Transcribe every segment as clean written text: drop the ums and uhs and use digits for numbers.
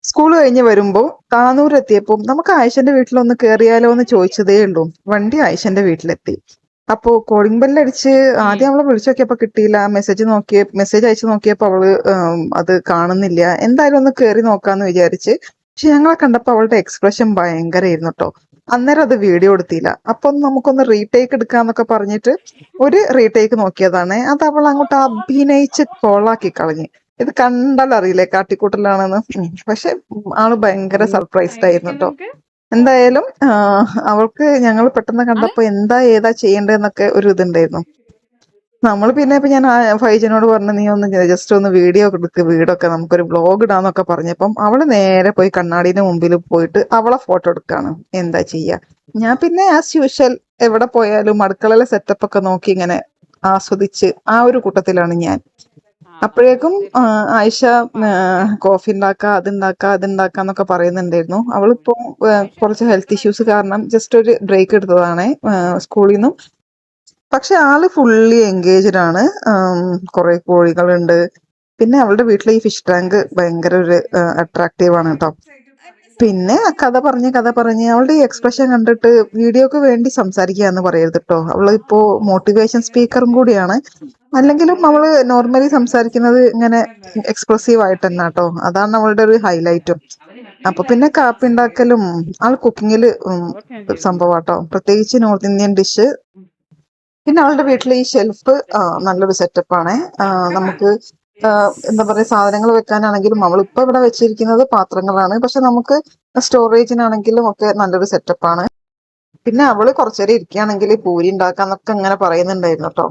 School കഴിഞ്ഞ് വരുമ്പോ താനൂരെത്തിയപ്പോ നമുക്ക് ആയിഷന്റെ വീട്ടിലൊന്ന് കേറിയാലോ എന്ന് ചോദിച്ചതേ ഉള്ളൂ. വണ്ടി ആയിഷന്റെ വീട്ടിലെത്തി. അപ്പോ കോളിംഗ് ബെല്ലടിച്ച് ആദ്യം അവളെ വിളിച്ചു നോക്കിയപ്പോ കിട്ടിയില്ല. മെസ്സേജ് അയച്ചു നോക്കിയപ്പോ അവള് അത് കാണുന്നില്ല. എന്തായാലും ഒന്ന് കേറി നോക്കാന്ന് വിചാരിച്ച്. പക്ഷെ ഞങ്ങളെ കണ്ടപ്പോ അവളുടെ എക്സ്പ്രഷൻ ഭയങ്കരമായിരുന്നു കേട്ടോ. അന്നേരം അത് വീഡിയോ എടുത്തില്ല. അപ്പൊ നമുക്കൊന്ന് റീടേക്ക് എടുക്കാന്നൊക്കെ പറഞ്ഞിട്ട് ഒരു റീടേക്ക് നോക്കിയതാണ്. അത് അവൾ അങ്ങോട്ട് അഭിനയിച്ച് കോളാക്കി കളഞ്ഞു. ഇത് കണ്ടാൽ അറിയില്ലേ കാട്ടിക്കൂട്ടലാണെന്ന്. പക്ഷെ ആള് ഭയങ്കര സർപ്രൈസ്ഡ് ആയിരുന്നു കേട്ടോ. എന്തായാലും അവൾക്ക് ഞങ്ങൾ പെട്ടെന്ന് കണ്ടപ്പോ എന്താ ഏതാ ചെയ്യേണ്ടതെന്നൊക്കെ ഒരു ഇതുണ്ടായിരുന്നു. നമ്മൾ പിന്നെ ഇപ്പൊ ഞാൻ ഫൈജനോട് പറഞ്ഞു, നീ ഒന്ന് ജസ്റ്റ് ഒന്ന് വീഡിയോ എടുക്ക്, വീടൊക്കെ നമുക്കൊരു വ്ലോഗ് ഇടാന്നൊക്കെ പറഞ്ഞപ്പം അവള് നേരെ പോയി കണ്ണാടിന്റെ മുമ്പിൽ പോയിട്ട് അവളെ ഫോട്ടോ എടുക്കാണ്. എന്താ ചെയ്യാ. ഞാൻ പിന്നെ ആസ് യൂഷ്വൽ എവിടെ പോയാലും അടുക്കളയിലെ സെറ്റപ്പ് ഒക്കെ നോക്കി ഇങ്ങനെ ആസ്വദിച്ച് ആ ഒരു കൂട്ടത്തിലാണ് ഞാൻ. അപ്പോഴേക്കും ആയിഷ കോഫി അതുണ്ടാക്കാന്നൊക്കെ പറയുന്നുണ്ടായിരുന്നു. അവളിപ്പോ കുറച്ച് ഹെൽത്ത് ഇഷ്യൂസ് കാരണം ജസ്റ്റ് ഒരു ബ്രേക്ക് എടുത്തതാണ് സ്കൂളിൽ നിന്നും. പക്ഷെ ആള് ഫുള്ളി എൻഗേജ്ഡ് ആണ്. കുറെ കോഴികളുണ്ട്. പിന്നെ അവളുടെ വീട്ടിലെ ഈ ഫിഷ് ടാങ്ക് ഭയങ്കര ഒരു അട്രാക്റ്റീവ് ആണ് കേട്ടോ. പിന്നെ കഥ പറഞ്ഞ് അവളുടെ ഈ എക്സ്പ്രഷൻ കണ്ടിട്ട് വീഡിയോക്ക് വേണ്ടി സംസാരിക്കുകയെന്ന് പറയരുത് കേട്ടോ. അവള് ഇപ്പോ മോട്ടിവേഷൻ സ്പീക്കറും കൂടിയാണ്. അല്ലെങ്കിലും അവള് നോർമലി സംസാരിക്കുന്നത് ഇങ്ങനെ എക്സ്പ്രസീവ് ആയിട്ട് തന്നെ കേട്ടോ. അതാണ് അവളുടെ ഒരു ഹൈലൈറ്റും. അപ്പൊ പിന്നെ കാപ്പി ഉണ്ടാക്കലും ആൾ കുക്കിങ്ങില് സംഭവാട്ടോ. പ്രത്യേകിച്ച് നോർത്ത് ഇന്ത്യൻ ഡിഷ്. പിന്നെ അവളുടെ വീട്ടിൽ ഈ ഷെൽഫ് നല്ലൊരു സെറ്റപ്പാണ്. നമുക്ക് എന്താ പറയാ, സാധനങ്ങൾ വെക്കാനാണെങ്കിലും അവളിപ്പോ ഇവിടെ വെച്ചിരിക്കുന്നത് പാത്രങ്ങളാണ്. പക്ഷെ നമുക്ക് സ്റ്റോറേജിനാണെങ്കിലും ഒക്കെ നല്ലൊരു സെറ്റപ്പാണ്. പിന്നെ അവള് കുറച്ചേരം ഇരിക്കുകയാണെങ്കിൽ പൂരി ഉണ്ടാക്കാന്നൊക്കെ അങ്ങനെ പറയുന്നുണ്ടായിരുന്നു കേട്ടോ.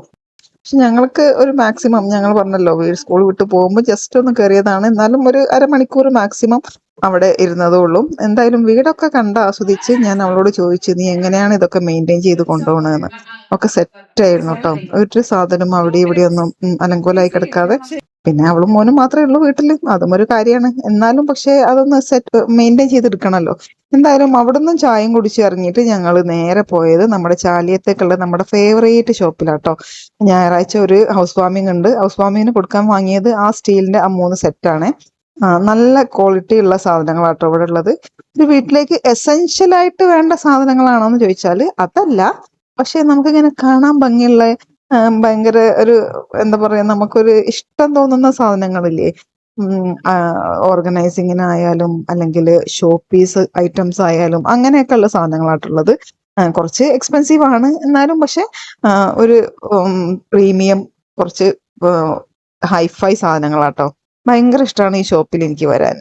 പക്ഷെ ഞങ്ങൾക്ക് ഒരു മാക്സിമം, ഞങ്ങൾ പറഞ്ഞല്ലോ സ്കൂൾ വിട്ട് പോകുമ്പോൾ ജസ്റ്റ് ഒന്ന് കയറിയതാണ്. എന്നാലും ഒരു അരമണിക്കൂർ മാക്സിമം അവിടെ ഇരുന്നതേ ഉള്ളൂ. എന്തായാലും വീടൊക്കെ കണ്ട് ആസ്വദിച്ച് ഞാൻ അവളോട് ചോദിച്ചു, നീ എങ്ങനെയാണ് ഇതൊക്കെ മെയിൻറ്റെയിൻ ചെയ്ത് കൊണ്ടുപോകണതെന്ന്. ഒക്കെ സെറ്റ് ആയിരുന്നു കേട്ടോ. ഒരു സാധനം അവിടെ ഇവിടെ ഒന്നും അലങ്കോലായി കിടക്കാതെ. പിന്നെ അവളും മോനും മാത്രമേ ഉള്ളൂ വീട്ടില്, അതും ഒരു കാര്യമാണ്. എന്നാലും പക്ഷെ അതൊന്ന് മെയിൻറ്റെയിൻ ചെയ്തെടുക്കണല്ലോ. എന്തായാലും അവിടുന്ന് ചായയും കുടിച്ച് ഇറങ്ങിയിട്ട് ഞങ്ങൾ നേരെ പോയത് നമ്മുടെ ചാലിയത്തേക്കുള്ള നമ്മുടെ ഫേവറേറ്റ് ഷോപ്പിലാട്ടോ. ഞായറാഴ്ച ഒരു ഹൗസ് വാമിംഗ് ഉണ്ട്. ഹൗസ് വാമിങ്ങിന് കൊടുക്കാൻ വാങ്ങിയത് ആ സ്റ്റീലിന്റെ 3 സെറ്റാണ്. നല്ല ക്വാളിറ്റി ഉള്ള സാധനങ്ങളാട്ടോ ഇവിടെ ഉള്ളത്. ഒരു വീട്ടിലേക്ക് എസെൻഷ്യൽ ആയിട്ട് വേണ്ട സാധനങ്ങളാണോ എന്ന് ചോദിച്ചാല് അതല്ല. പക്ഷെ നമുക്കിങ്ങനെ കാണാൻ ഭംഗിയുള്ള ഭയങ്കര ഒരു എന്താ പറയാ, നമുക്കൊരു ഇഷ്ടം തോന്നുന്ന സാധനങ്ങളില്ലേ, ഓർഗനൈസിങ്ങിനായാലും അല്ലെങ്കിൽ ഷോ പീസ് ഐറ്റംസ് ആയാലും അങ്ങനെയൊക്കെ ഉള്ള സാധനങ്ങളായിട്ടുള്ളത്. കുറച്ച് എക്സ്പെൻസീവ് ആണ് എന്നാലും പക്ഷെ ഒരു പ്രീമിയം കുറച്ച് ഹൈഫൈ സാധനങ്ങളാട്ടോ. ഭയങ്കര ഇഷ്ടമാണ് ഈ ഷോപ്പിൽ എനിക്ക് വരാൻ.